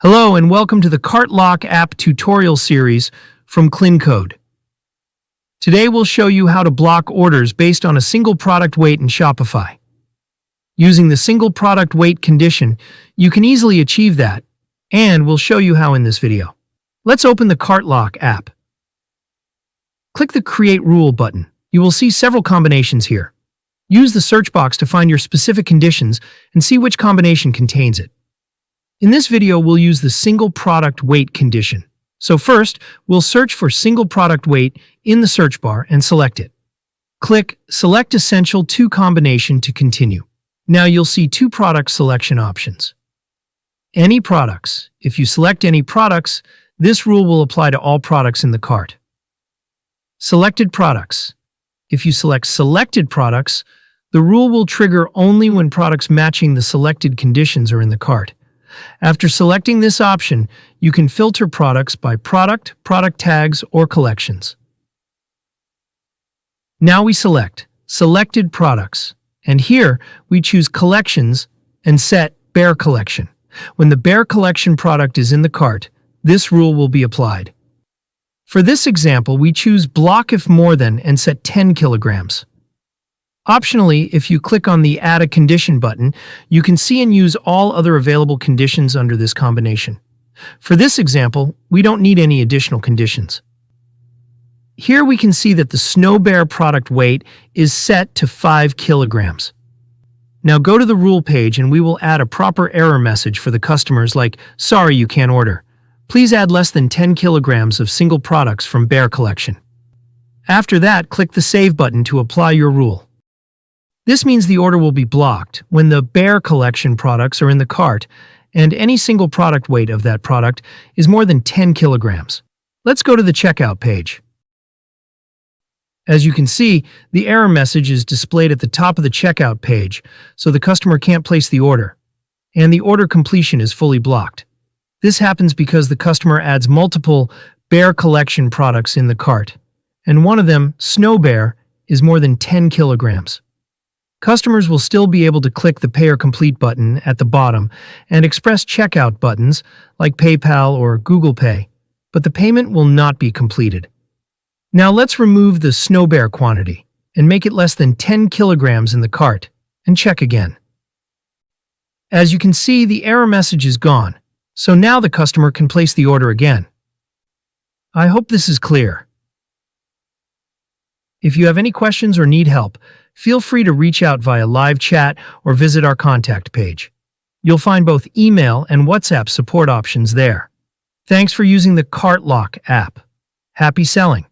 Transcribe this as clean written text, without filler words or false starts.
Hello and welcome to the Cart Lock app tutorial series from KlinKode. Today we'll show you how to block orders based on a single product weight in Shopify. Using the single product weight condition, you can easily achieve that, and we'll show you how in this video. Let's open the Cart Lock app. Click the Create Rule button. You will see several combinations here. Use the search box to find your specific conditions and see which combination contains it. In this video, we'll use the single product weight condition. So first, we'll search for single product weight in the search bar and select it. Click Select Essential to Combination to continue. Now you'll see two product selection options. Any products. If you select any products, this rule will apply to all products in the cart. Selected products. If you select selected products, the rule will trigger only when products matching the selected conditions are in the cart. After selecting this option, you can filter products by product, product tags, or collections. Now we select Selected Products, and here we choose Collections and set Bare Collection. When the Bare Collection product is in the cart, this rule will be applied. For this example, we choose Block if more than and set 10 kilograms. Optionally, if you click on the Add a Condition button, you can see and use all other available conditions under this combination. For this example, we don't need any additional conditions. Here we can see that the Snow Bear product weight is set to 5 kilograms. Now go to the rule page and we will add a proper error message for the customers like, "Sorry, you can't order. Please add less than 10 kilograms of single products from Bear Collection." After that, click the Save button to apply your rule. This means the order will be blocked when the Bear Collection products are in the cart and any single product weight of that product is more than 10 kilograms. Let's go to the checkout page. As you can see, the error message is displayed at the top of the checkout page, so the customer can't place the order, and the order completion is fully blocked. This happens because the customer adds multiple Bear Collection products in the cart, and one of them, Snow Bear, is more than 10 kilograms. Customers will still be able to click the Pay or Complete button at the bottom and express checkout buttons like PayPal or Google Pay, but the payment will not be completed. Now let's remove the Snow Bear quantity and make it less than 10 kilograms in the cart and check again. As you can see, the error message is gone, so now the customer can place the order again. I hope this is clear. If you have any questions or need help, feel free to reach out via live chat or visit our contact page. You'll find both email and WhatsApp support options there. Thanks for using the Cart Lock app. Happy selling!